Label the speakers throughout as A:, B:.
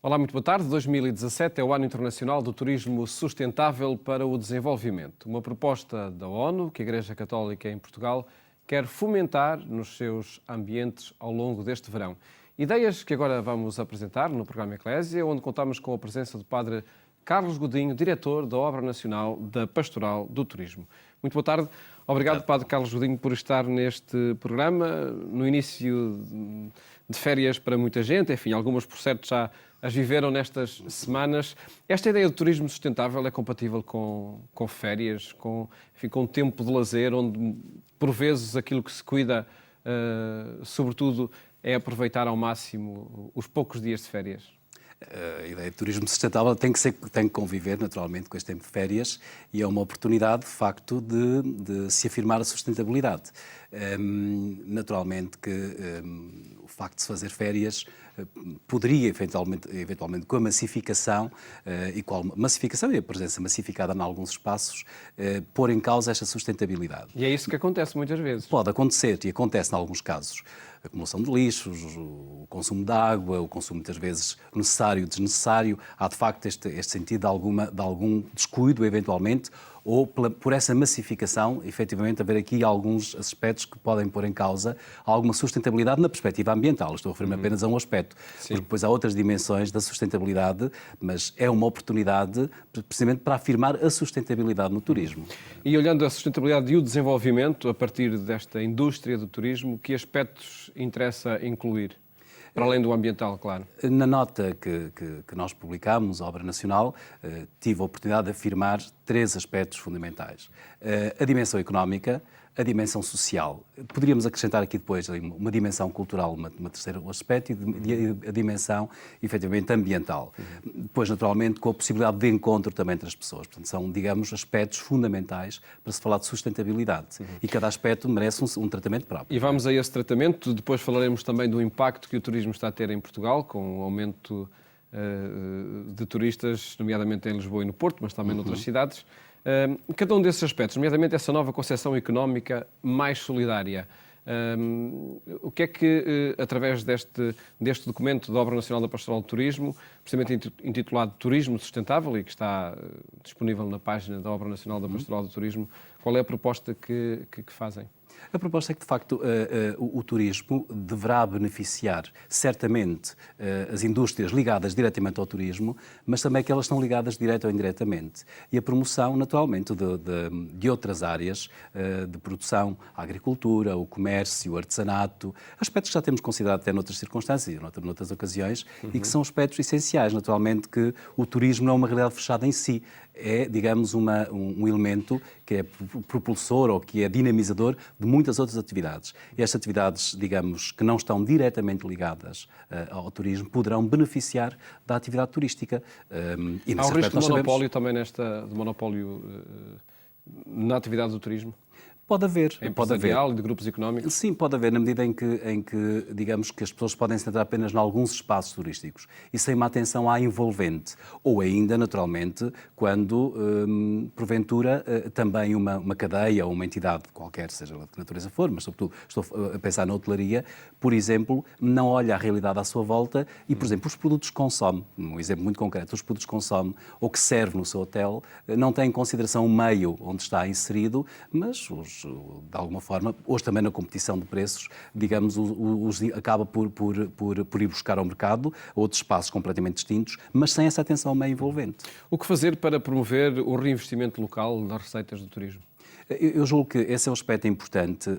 A: Olá, muito boa tarde. 2017 é o Ano Internacional do Turismo Sustentável para o Desenvolvimento. Uma proposta da ONU, que a Igreja Católica em Portugal quer fomentar nos seus ambientes ao longo deste verão. Ideias que agora vamos apresentar no programa Eclésia, onde contamos com a presença do Padre Carlos Godinho, diretor da Obra Nacional da Pastoral do Turismo. Muito boa tarde. Obrigado, Padre Carlos Godinho, por estar neste programa. No início de férias para muita gente, enfim, algumas, por certo, já as viveram nestas semanas. Esta ideia de turismo sustentável é compatível com férias, com tempo de lazer, onde, por vezes, aquilo que se cuida, sobretudo, é aproveitar ao máximo os poucos dias de férias?
B: A ideia de turismo sustentável tem que conviver naturalmente com este tempo de férias e é uma oportunidade, de facto, de se afirmar a sustentabilidade. Naturalmente que o facto de se fazer férias poderia, eventualmente com a massificação e a presença massificada em alguns espaços, pôr em causa esta sustentabilidade.
A: E é isso que acontece muitas vezes.
B: Pode acontecer, e acontece em alguns casos. A acumulação de lixos, o consumo de água, o consumo muitas vezes necessário e desnecessário. Há, de facto, este sentido de algum descuido, eventualmente, ou por essa massificação, efetivamente, haver aqui alguns aspectos que podem pôr em causa alguma sustentabilidade na perspectiva ambiental. Estou a referir-me apenas a um aspecto, porque depois há outras dimensões da sustentabilidade, mas é uma oportunidade precisamente para afirmar a sustentabilidade no turismo.
A: E olhando a sustentabilidade e o desenvolvimento a partir desta indústria do turismo, que aspectos interessa incluir? Para além do ambiental, claro.
B: Na nota que nós publicámos, a Obra Nacional, tive a oportunidade de afirmar 3 aspectos fundamentais. A dimensão económica, a dimensão social. Poderíamos acrescentar aqui depois uma dimensão cultural, uma terceiro aspecto, e a dimensão, efetivamente, ambiental. Depois, naturalmente, com a possibilidade de encontro também entre as pessoas. Portanto, são, digamos, aspectos fundamentais para se falar de sustentabilidade. E cada aspecto merece um tratamento próprio.
A: E vamos a esse tratamento. Depois falaremos também do impacto que o turismo está a ter em Portugal, com o aumento de turistas, nomeadamente em Lisboa e no Porto, mas também noutras cidades. Cada um desses aspectos, nomeadamente essa nova concepção económica mais solidária, o que é que, através deste documento da Obra Nacional da Pastoral do Turismo, precisamente intitulado Turismo Sustentável, e que está disponível na página da Obra Nacional da Pastoral do Turismo, qual é a proposta que fazem?
B: A proposta é que, de facto, o turismo deverá beneficiar, certamente, as indústrias ligadas diretamente ao turismo, mas também aquelas que estão ligadas direta ou indiretamente. E a promoção, naturalmente, de outras áreas de produção, a agricultura, o comércio, o artesanato, aspectos que já temos considerado até noutras circunstâncias, noutras ocasiões, e que são aspectos essenciais. Naturalmente que o turismo não é uma realidade fechada em si, é, digamos, um elemento que é propulsor ou que é dinamizador de muitas outras atividades. E estas atividades, digamos, que não estão diretamente ligadas ao turismo, poderão beneficiar da atividade turística.
A: Há o risco de monopólio também de monopólio na atividade do turismo?
B: Pode haver.
A: Empresarial e de grupos económicos?
B: Sim, pode haver, na medida em que, digamos, que as pessoas podem se centrar apenas em alguns espaços turísticos e sem uma atenção à envolvente. Ou ainda, naturalmente, quando, porventura, também uma cadeia ou uma entidade qualquer, seja ela de que natureza for, mas sobretudo estou a pensar na hotelaria, por exemplo, não olha a realidade à sua volta e, por exemplo, os produtos que consome, um exemplo muito concreto, os produtos que consome ou que serve no seu hotel, não tem em consideração o meio onde está inserido, mas de alguma forma, hoje também na competição de preços, digamos, acaba por ir buscar ao mercado outros espaços completamente distintos, mas sem essa atenção ao meio envolvente.
A: O que fazer para promover o reinvestimento local das receitas do turismo?
B: Eu julgo que esse é um aspecto importante,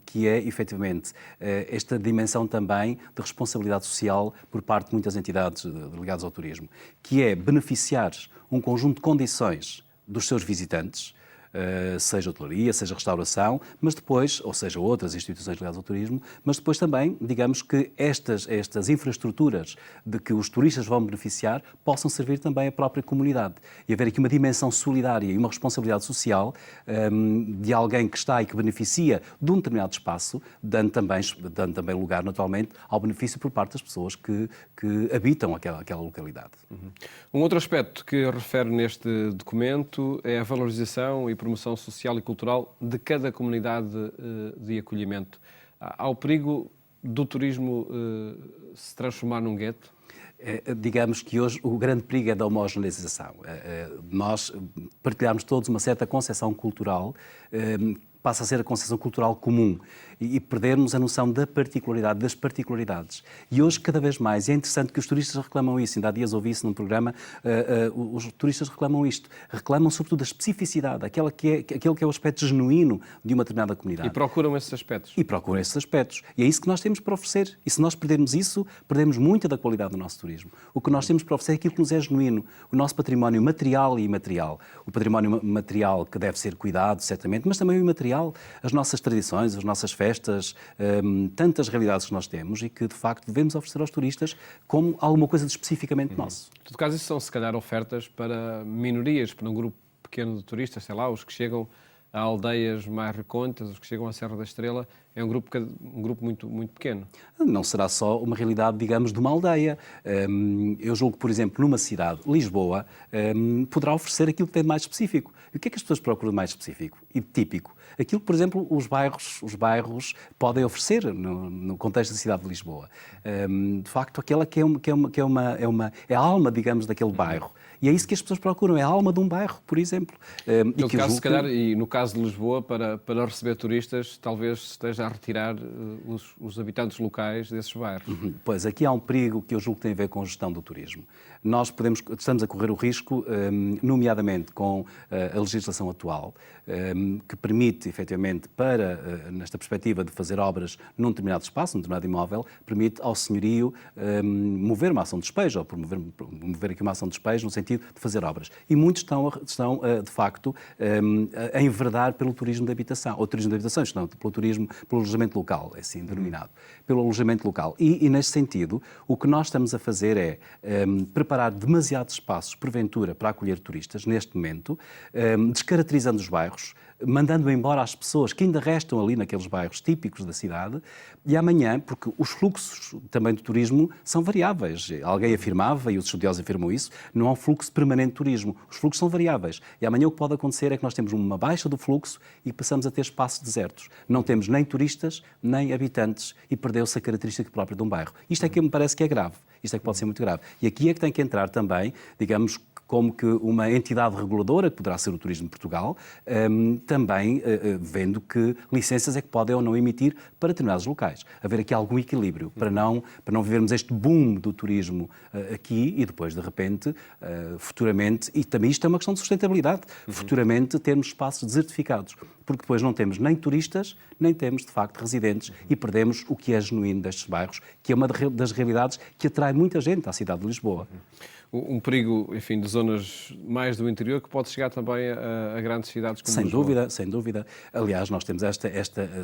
B: que é, efetivamente, esta dimensão também de responsabilidade social por parte de muitas entidades ligadas ao turismo, que é beneficiar um conjunto de condições dos seus visitantes, seja hotelaria, seja restauração, mas depois, ou seja, outras instituições ligadas ao turismo, mas depois também, digamos que estas infraestruturas de que os turistas vão beneficiar possam servir também à própria comunidade. E haver aqui uma dimensão solidária e uma responsabilidade social de alguém que está e que beneficia de um determinado espaço, dando também lugar, naturalmente, ao benefício por parte das pessoas que habitam aquela localidade.
A: Um outro aspecto que refere neste documento é a valorização e promoção social e cultural de cada comunidade de acolhimento. Há o perigo do turismo se transformar num gueto?
B: Digamos que hoje o grande perigo é da homogeneização. Nós partilharmos todos uma certa concepção cultural, passa a ser a concepção cultural comum e perdermos a noção da particularidade, das particularidades. E hoje, cada vez mais, é interessante que os turistas reclamam isso. Ainda há dias ouvi isso num programa, os turistas reclamam isto. Reclamam sobretudo da especificidade, aquele que é o aspecto genuíno de uma determinada comunidade.
A: E procuram esses aspectos.
B: E procuram esses aspectos. E é isso que nós temos para oferecer. E se nós perdermos isso, perdemos muita da qualidade do nosso turismo. O que nós temos para oferecer é aquilo que nos é genuíno. O nosso património material e imaterial. O património material que deve ser cuidado, certamente, mas também o imaterial. As nossas tradições, as nossas festas, tantas realidades que nós temos e que, de facto, devemos oferecer aos turistas como alguma coisa de especificamente nosso.
A: Em todo caso, isso são, se calhar, ofertas para minorias, para um grupo pequeno de turistas, sei lá, os que chegam a aldeias mais recônditas, os que chegam à Serra da Estrela, é um grupo muito, muito pequeno.
B: Não será só uma realidade, digamos, de uma aldeia. Eu julgo que, por exemplo, numa cidade, Lisboa, poderá oferecer aquilo que tem de mais específico. E o que é que as pessoas procuram de mais específico e típico? Aquilo que, por exemplo, os bairros podem oferecer no contexto da cidade de Lisboa. De facto, aquela que é a alma, digamos, daquele bairro. E é isso que as pessoas procuram, é a alma de um bairro, por exemplo.
A: No caso, se calhar, e no caso de Lisboa, para receber turistas, talvez esteja a retirar os habitantes locais desses bairros.
B: Pois, aqui há um perigo que eu julgo que tem a ver com a gestão do turismo. Nós estamos a correr o risco, nomeadamente com a legislação atual, que permite, efetivamente, nesta perspectiva de fazer obras num determinado espaço, num determinado imóvel, permite ao senhorio mover uma ação de despejo, ou promover aqui uma ação de despejo no sentido de fazer obras. E muitos estão de facto, a enverdar pelo turismo de habitação, ou turismo de habitação, estão pelo alojamento local, é assim denominado, pelo alojamento local. E, nesse sentido, o que nós estamos a fazer é preparar demasiados espaços, porventura, para acolher turistas, neste momento, descaracterizando os bairros, mandando embora as pessoas que ainda restam ali naqueles bairros típicos da cidade, e amanhã, porque os fluxos também do turismo são variáveis. Alguém afirmava, e os estudiosos afirmam isso, não há um fluxo permanente de turismo. Os fluxos são variáveis. E amanhã o que pode acontecer é que nós temos uma baixa do fluxo e passamos a ter espaços desertos. Não temos nem turistas, nem habitantes, e perdeu-se a característica própria de um bairro. Isto é que me parece que é grave. Isto é que pode ser muito grave. E aqui é que tem que entrar também, digamos, como que uma entidade reguladora, que poderá ser o Turismo de Portugal, também vendo que licenças é que podem ou não emitir para determinados locais. Haver aqui algum equilíbrio, para não vivermos este boom do turismo aqui e depois, de repente, futuramente, e também isto é uma questão de sustentabilidade, futuramente termos espaços desertificados, porque depois não temos nem turistas, nem temos, de facto, residentes e perdemos o que é genuíno destes bairros, que é uma das realidades que atrai muita gente à cidade de Lisboa.
A: Um perigo, enfim, de zonas mais do interior que pode chegar também a grandes cidades como Lisboa.
B: Sem dúvida. Aliás, nós temos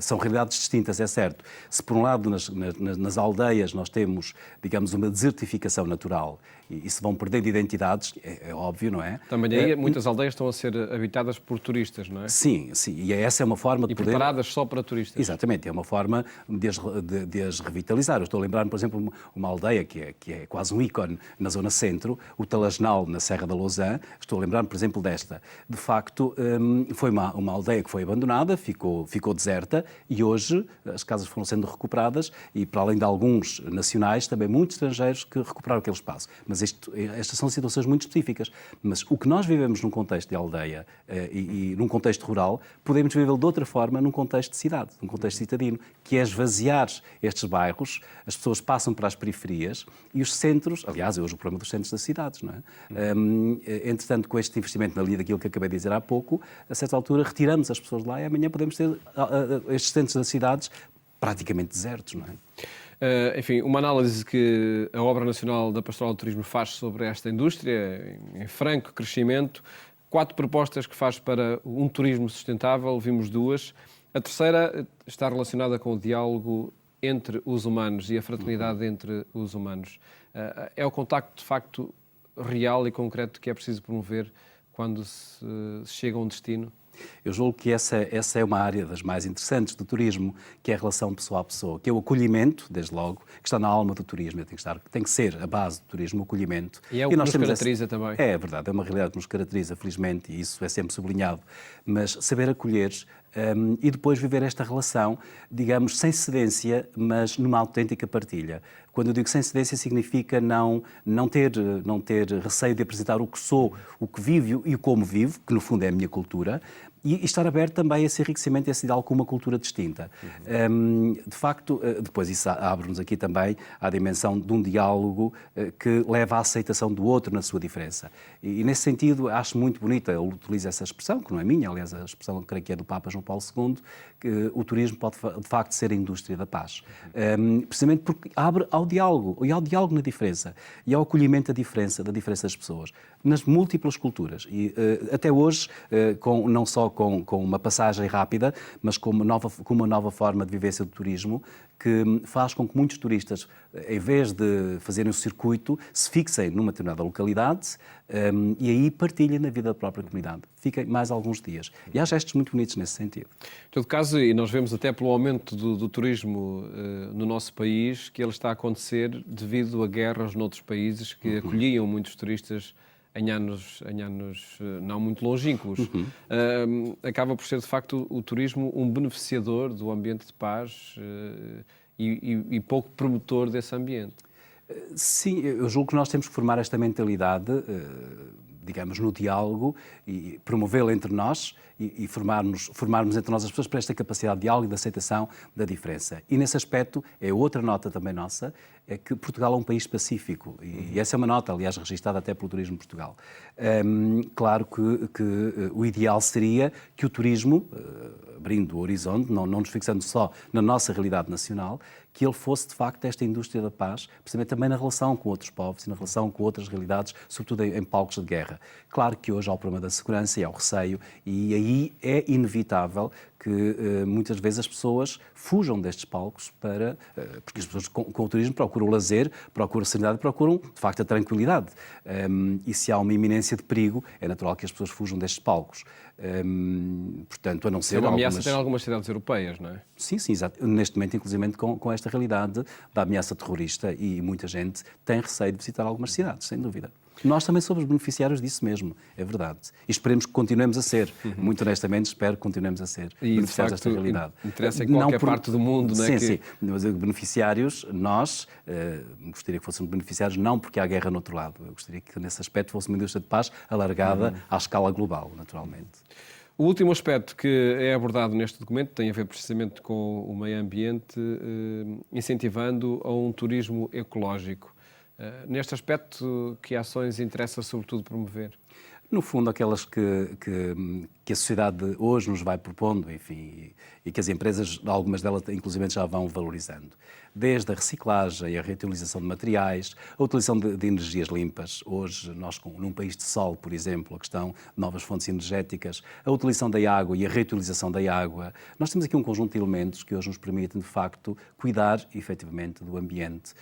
B: são realidades distintas, é certo. Se por um lado nas aldeias nós temos, digamos, uma desertificação natural e se vão perdendo identidades, é óbvio, não é?
A: Também aí muitas aldeias estão a ser habitadas por turistas, não é?
B: Sim, e essa é uma forma de
A: poder... preparadas só para turistas.
B: Exatamente, é uma forma de as revitalizar. Eu estou a lembrar, por exemplo, uma aldeia que é quase um ícone na zona centro, o Talasnal, na Serra da Lousã. Estou a lembrar, por exemplo, desta. De facto, foi uma aldeia que foi abandonada, ficou deserta e hoje as casas foram sendo recuperadas e, para além de alguns nacionais, também muitos estrangeiros que recuperaram aquele espaço. Mas estas são situações muito específicas. Mas o que nós vivemos num contexto de aldeia e num contexto rural, podemos vivê-lo de outra forma num contexto de cidade, num contexto citadino, que é esvaziar estes bairros, as pessoas passam para as periferias e os centros, aliás, é hoje o problema dos centros das cidades, não é? Entretanto, com este investimento na linha daquilo que acabei de dizer há pouco, a certa altura retiramos as pessoas de lá e amanhã podemos ter estes centros das cidades praticamente desertos, não é?
A: Enfim, uma análise que a Obra Nacional da Pastoral do Turismo faz sobre esta indústria, em franco crescimento, 4 propostas que faz para um turismo sustentável, vimos 2. A terceira está relacionada com o diálogo entre os humanos e a fraternidade entre os humanos. É o contacto, de facto, real e concreto que é preciso promover quando se chega a um destino?
B: Eu julgo que essa é uma área das mais interessantes do turismo, que é a relação pessoa a pessoa, que é o acolhimento, desde logo, que está na alma do turismo. Tem que ser a base do turismo, o acolhimento.
A: E é o que nos caracteriza também.
B: É verdade, é uma realidade que nos caracteriza, felizmente, e isso é sempre sublinhado. Mas saber acolher e depois viver esta relação, digamos, sem cedência, mas numa autêntica partilha. Quando eu digo sem cedência, significa não ter receio de apresentar o que sou, o que vivo e o como vivo, que no fundo é a minha cultura, e estar aberto também a esse enriquecimento, a esse diálogo com uma cultura distinta. De facto, depois isso abre-nos aqui também à dimensão de um diálogo que leva à aceitação do outro na sua diferença. E nesse sentido, acho muito bonita, eu utilizo essa expressão, que não é minha, aliás, a expressão creio que é do Papa João Paulo II, que o turismo pode de facto ser a indústria da paz. Precisamente porque abre ao diálogo, e ao diálogo na diferença, e ao acolhimento da diferença das pessoas, nas múltiplas culturas. E até hoje, não só com uma passagem rápida, mas com uma nova forma de vivência do turismo, que faz com que muitos turistas, em vez de fazerem o circuito, se fixem numa determinada localidade e aí partilhem na vida da própria comunidade. Fiquem mais alguns dias. E há gestos muito bonitos nesse sentido.
A: Em todo caso, e nós vemos até pelo aumento do turismo no nosso país, que ele está a acontecer devido a guerras noutros países que acolhiam muitos turistas em anos não muito longínquos. Acaba por ser, de facto, o turismo um beneficiador do ambiente de paz e pouco promotor desse ambiente.
B: Sim, eu julgo que nós temos que formar esta mentalidade, digamos, no diálogo e promovê-la entre nós e formarmos entre nós as pessoas para esta capacidade de diálogo e de aceitação da diferença. E nesse aspecto, é outra nota também nossa, é que Portugal é um país pacífico. E essa é uma nota, aliás, registada até pelo Turismo de Portugal. Claro que o ideal seria que o turismo, abrindo o horizonte, não nos fixando só na nossa realidade nacional, que ele fosse, de facto, esta indústria da paz, precisamente também na relação com outros povos e na relação com outras realidades, sobretudo em palcos de guerra. Claro que hoje há o problema da segurança e há o receio, e aí é inevitável que muitas vezes as pessoas fujam destes palcos porque as pessoas com o turismo procuram o lazer, procuram a serenidade, procuram, de facto, a tranquilidade. E se há uma iminência de perigo, é natural que as pessoas fujam destes palcos. Portanto, a não ser
A: é uma ameaça até em algumas cidades europeias, não é?
B: Sim, exato. Neste momento, inclusive, com esta realidade da ameaça terrorista, e muita gente tem receio de visitar algumas cidades, sem dúvida. Nós também somos beneficiários disso mesmo, é verdade. E esperemos que continuemos a ser. Muito honestamente, espero que continuemos a ser beneficiários desta realidade.
A: Interessa em qualquer parte do mundo, não é?
B: Sim. Mas beneficiários, nós, gostaria que fôssemos beneficiários não porque há guerra no outro lado. Eu gostaria que, nesse aspecto, fosse uma indústria de paz alargada à escala global, naturalmente.
A: O último aspecto que é abordado neste documento tem a ver precisamente com o meio ambiente, incentivando a um turismo ecológico. Neste aspecto, que ações interessa sobretudo promover?
B: No fundo, aquelas que a sociedade hoje nos vai propondo, enfim, e que as empresas, algumas delas, inclusive, já vão valorizando. Desde a reciclagem, a reutilização de materiais, a utilização de energias limpas. Hoje, nós, num país de sol, por exemplo, a questão de novas fontes energéticas, a utilização da água e a reutilização da água. Nós temos aqui um conjunto de elementos que hoje nos permitem, de facto, cuidar, efetivamente, do ambiente.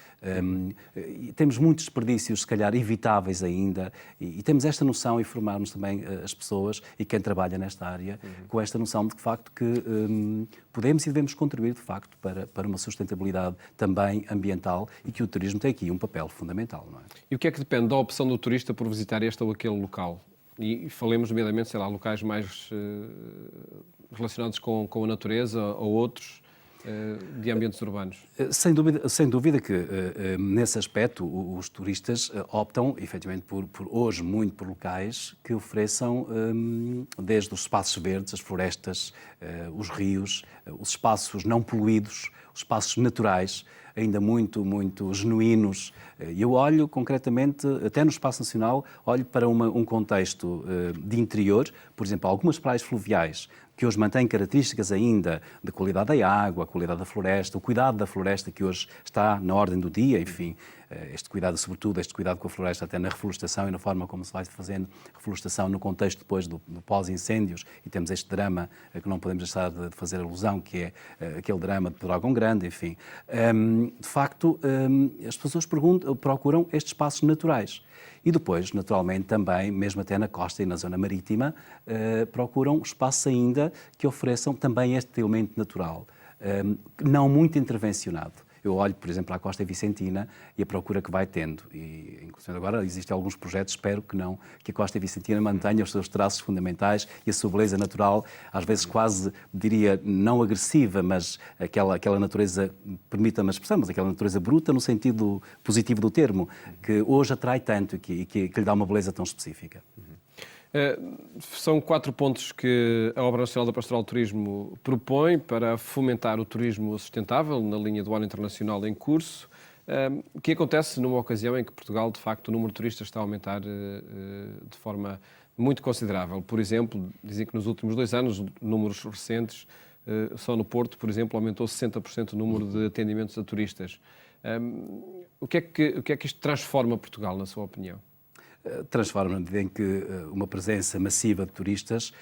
B: Temos muitos desperdícios, se calhar, evitáveis ainda, e temos esta noção e formarmos também as pessoas e quem trabalha nesta área com esta noção de facto que podemos e devemos contribuir de facto para uma sustentabilidade também ambiental e que o turismo tem aqui um papel fundamental, não é?
A: E o que é que depende da opção do turista por visitar este ou aquele local? E falemos nomeadamente, sei lá, locais mais relacionados com a natureza ou outros de ambientes urbanos?
B: Sem dúvida que, nesse aspecto, os turistas optam, efetivamente, hoje, muito por locais que ofereçam, desde os espaços verdes, as florestas, os rios, os espaços não poluídos, os espaços naturais, ainda muito genuínos. Eu olho concretamente, até no espaço nacional, olho para um contexto de interior, por exemplo, algumas praias fluviais, que hoje mantêm características ainda de qualidade da água, a qualidade da floresta, o cuidado da floresta que hoje está na ordem do dia, enfim, este cuidado, sobretudo, este cuidado com a floresta até na reflorestação e na forma como se vai fazendo reflorestação no contexto depois do pós-incêndios, e temos este drama que não podemos deixar de fazer alusão, que é aquele drama de Pedrógão Grande, enfim. De facto, as pessoas procuram estes espaços naturais. E depois, naturalmente, também, mesmo até na costa e na zona marítima, procuram espaços ainda que ofereçam também este elemento natural, não muito intervencionado. Eu olho, por exemplo, para a Costa Vicentina e a procura que vai tendo. E, inclusive, agora existem alguns projetos, espero que a Costa Vicentina mantenha os seus traços fundamentais e a sua beleza natural, às vezes quase, diria, não agressiva, mas aquela natureza, permita-me a expressão, mas aquela natureza bruta no sentido positivo do termo, que hoje atrai tanto e que lhe dá uma beleza tão específica.
A: São 4 pontos que a Obra Nacional da Pastoral do Turismo propõe para fomentar o turismo sustentável na linha do Ano Internacional em curso. O que acontece numa ocasião em que Portugal, de facto, o número de turistas está a aumentar de forma muito considerável. Por exemplo, dizem que nos últimos 2 anos, números recentes, só no Porto, por exemplo, aumentou 60% o número de atendimentos a turistas. O que é que isto transforma Portugal, na sua opinião?
B: Transforma na medida em que uma presença massiva de turistas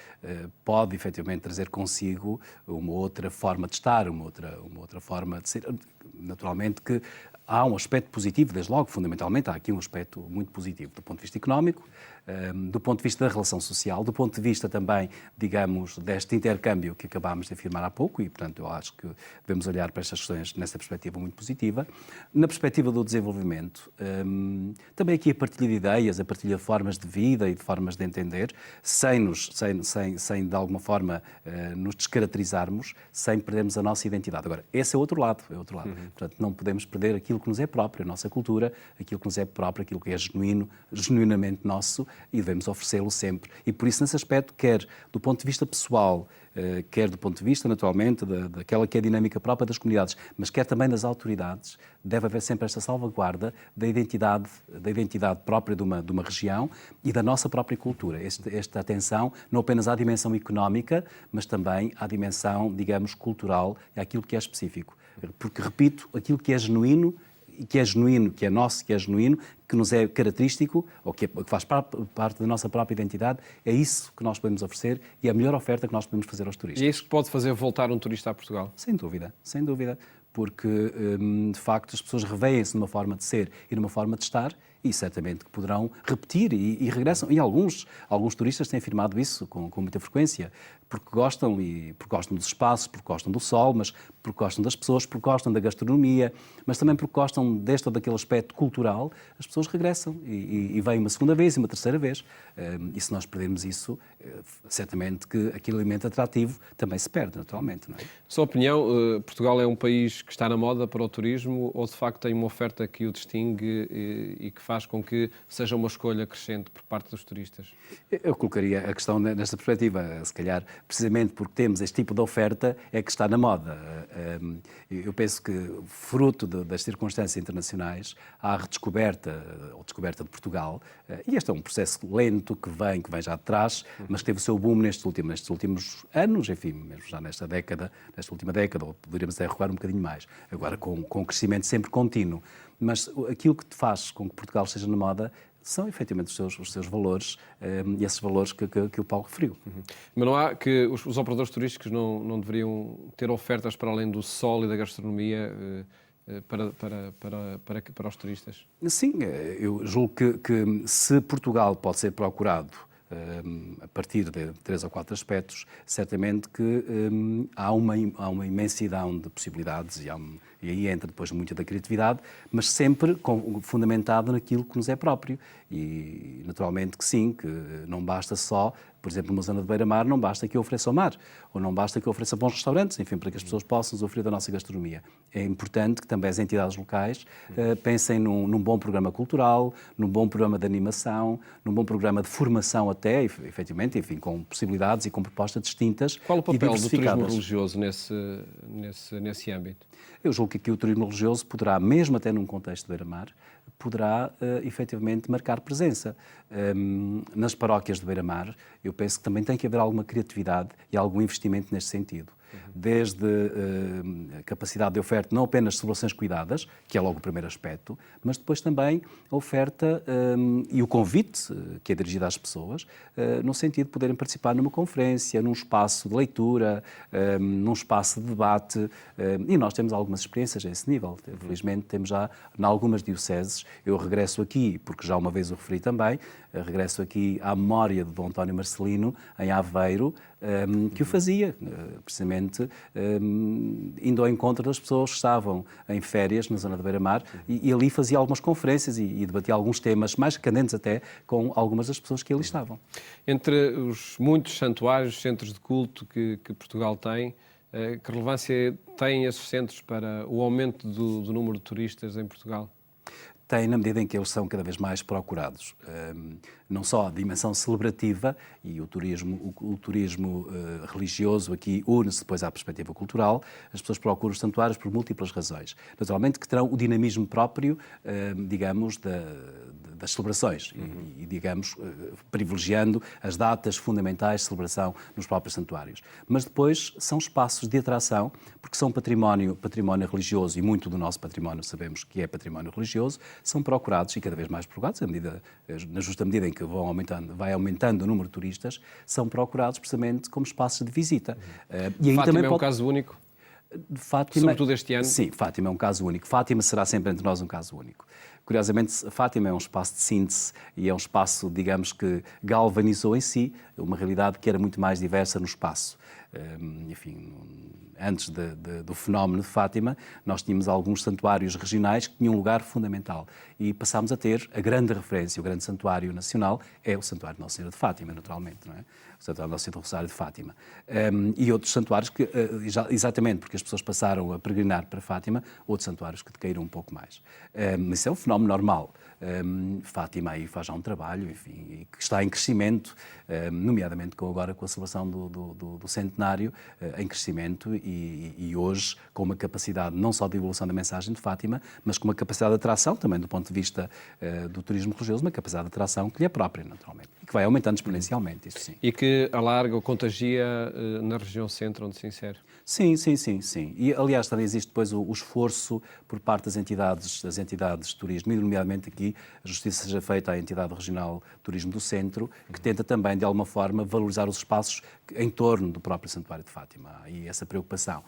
B: pode efetivamente trazer consigo uma outra forma de estar, uma outra forma de ser. Naturalmente que há um aspecto positivo, desde logo, fundamentalmente, há aqui um aspecto muito positivo do ponto de vista económico, do ponto de vista da relação social, do ponto de vista também, digamos, deste intercâmbio que acabámos de afirmar há pouco e, portanto, eu acho que devemos olhar para estas questões nessa perspectiva muito positiva. Na perspectiva do desenvolvimento, também aqui a partilha de ideias, a partilha de formas de vida e de formas de entender, sem de alguma forma nos descaracterizarmos, sem perdermos a nossa identidade. Agora, esse é outro lado. Portanto, não podemos perder aquilo que nos é próprio, a nossa cultura, aquilo que nos é próprio, aquilo que é genuinamente nosso, e devemos oferecê-lo sempre. E por isso, nesse aspecto, quer do ponto de vista pessoal, quer do ponto de vista, naturalmente, daquela que é a dinâmica própria das comunidades, mas quer também das autoridades, deve haver sempre esta salvaguarda da identidade própria de uma região e da nossa própria cultura. Esta atenção não apenas à dimensão económica, mas também à dimensão, digamos, cultural e àquilo que é específico. Porque, repito, aquilo que é genuíno, que é nosso, que é genuíno, que nos é característico, ou que faz parte da nossa própria identidade, é isso que nós podemos oferecer e é a melhor oferta que nós podemos fazer aos turistas.
A: E é isso que pode fazer voltar um turista a Portugal?
B: Sem dúvida, porque, de facto, as pessoas revêem-se numa forma de ser e numa forma de estar e certamente que poderão repetir e regressam. E alguns turistas têm afirmado isso com muita frequência, porque gostam dos espaços, porque gostam do sol, mas porque gostam das pessoas, porque gostam da gastronomia, mas também porque gostam deste ou daquele aspecto cultural. As pessoas regressam e vêm uma segunda vez e uma terceira vez. E se nós perdermos isso, certamente que aquele elemento atrativo também se perde, naturalmente. Não é?
A: Sua opinião, Portugal é um país que está na moda para o turismo ou de facto tem uma oferta que o distingue e que faz com que seja uma escolha crescente por parte dos turistas?
B: Eu colocaria a questão nesta perspectiva, se calhar precisamente porque temos este tipo de oferta é que está na moda. Eu penso que, fruto das circunstâncias internacionais, há a redescoberta ou descoberta de Portugal, e este é um processo lento que vem já de trás, mas que teve o seu boom nestes últimos anos, enfim, mesmo já nesta última década, ou poderíamos até recuar um bocadinho mais, agora com um crescimento sempre contínuo. Mas aquilo que faz com que Portugal esteja na moda são efetivamente os seus valores e esses valores que o Paulo referiu.
A: Mas não há que os operadores turísticos não deveriam ter ofertas para além do sol e da gastronomia para os turistas?
B: Sim, eu julgo que se Portugal pode ser procurado a partir de 3 ou 4 aspectos, certamente que há uma imensidão de possibilidades e aí entra depois muita da criatividade, mas sempre fundamentado naquilo que nos é próprio. E naturalmente que sim, que não basta só, por exemplo, numa zona de beira-mar, não basta que eu ofereça o mar, ou não basta que eu ofereça bons restaurantes, enfim, para que as pessoas possam usufruir da nossa gastronomia. É importante que também as entidades locais pensem num bom programa cultural, num bom programa de animação, num bom programa de formação até, efetivamente, enfim, com possibilidades e com propostas distintas.
A: Qual o papel do turismo
B: diversificadas.
A: religioso nesse âmbito?
B: Eu julgo que aqui o turismo religioso poderá, mesmo até num contexto de beira-mar, poderá efetivamente marcar presença. Nas paróquias de beira-mar, eu penso que também tem que haver alguma criatividade e algum investimento neste sentido. Desde a capacidade de oferta, não apenas de celebrações cuidadas, que é logo o primeiro aspecto, mas depois também a oferta e o convite que é dirigido às pessoas, no sentido de poderem participar numa conferência, num espaço de leitura, num espaço de debate, e nós temos algumas experiências a esse nível. Felizmente temos já, em algumas dioceses, eu regresso aqui, porque já uma vez o referi também, regresso aqui à memória de Dom António Marcelino, em Aveiro, que o fazia, precisamente indo ao encontro das pessoas que estavam em férias na zona da Beira-Mar e ali fazia algumas conferências e debatia alguns temas mais candentes até com algumas das pessoas que ali estavam.
A: Entre os muitos santuários, centros de culto que Portugal tem, que relevância têm esses centros para o aumento do número de turistas em Portugal?
B: Tem, na medida em que eles são cada vez mais procurados. Não só a dimensão celebrativa e o turismo religioso aqui une-se depois à perspectiva cultural, as pessoas procuram os santuários por múltiplas razões. Naturalmente que terão o dinamismo próprio, digamos, das celebrações e, digamos, privilegiando as datas fundamentais de celebração nos próprios santuários. Mas depois são espaços de atração, porque são património religioso e muito do nosso património sabemos que é património religioso, são procurados e cada vez mais procurados, na justa medida em que vai aumentando o número de turistas, são procurados precisamente como espaços de visita.
A: E aí Fátima também é um caso único?
B: Fátima,
A: sobretudo este ano?
B: Sim, Fátima é um caso único. Fátima será sempre entre nós um caso único. Curiosamente, Fátima é um espaço de síntese e é um espaço, digamos, que galvanizou em si uma realidade que era muito mais diversa no espaço. Enfim, antes do fenómeno de Fátima, nós tínhamos alguns santuários regionais que tinham um lugar fundamental e passámos a ter a grande referência, o grande santuário nacional é o Santuário de Nossa Senhora de Fátima, naturalmente, não é? O Santuário de Nossa Senhora do Rosário de Fátima. E outros santuários que, exatamente porque as pessoas passaram a peregrinar para Fátima, outros santuários que decaíram um pouco mais. Isso é um fenómeno normal. Fátima aí faz já um trabalho, enfim, que está em crescimento, nomeadamente agora com a celebração do centenário, em crescimento e hoje com uma capacidade não só de divulgação da mensagem de Fátima, mas com uma capacidade de atração também do ponto de vista do turismo religioso, uma capacidade de atração que lhe é própria, naturalmente, e que vai aumentando exponencialmente, isso sim.
A: E que alarga ou contagia na região centro onde se insere?
B: Sim. E, aliás, também existe depois o esforço por parte das entidades de turismo, e nomeadamente aqui a justiça seja feita à entidade regional de turismo do centro, que tenta também, de alguma forma, valorizar os espaços em torno do próprio Santuário de Fátima. E essa preocupação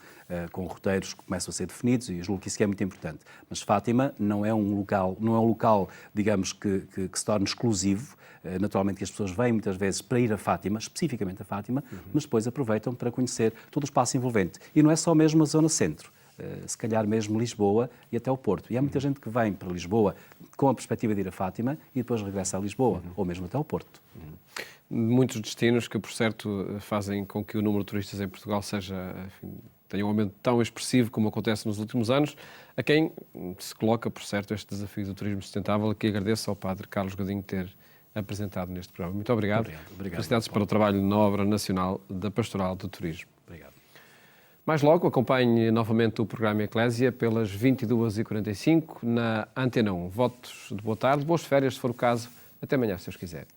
B: com roteiros que começam a ser definidos, e eu julgo que isso é muito importante. Mas Fátima não é um local, digamos, que se torne exclusivo. Naturalmente que as pessoas vêm muitas vezes para ir a Fátima, especificamente a Fátima, mas depois aproveitam para conhecer todo o espaço envolvente. E não é só mesmo a zona centro, se calhar mesmo Lisboa e até o Porto. E há muita gente que vem para Lisboa com a perspectiva de ir a Fátima e depois regressa a Lisboa, ou mesmo até ao Porto.
A: Muitos destinos que, por certo, fazem com que o número de turistas em Portugal tenha um aumento tão expressivo como acontece nos últimos anos, a quem se coloca, por certo, este desafio do turismo sustentável, que agradeço ao Padre Carlos Godinho ter apresentado neste programa. Muito obrigado. Felicidades para o trabalho na Obra Nacional da Pastoral do Turismo.
B: Obrigado.
A: Mais logo, acompanhe novamente o programa Eclésia pelas 22h45 na Antena 1. Votos de boa tarde, boas férias, se for o caso. Até amanhã, se Deus quiser.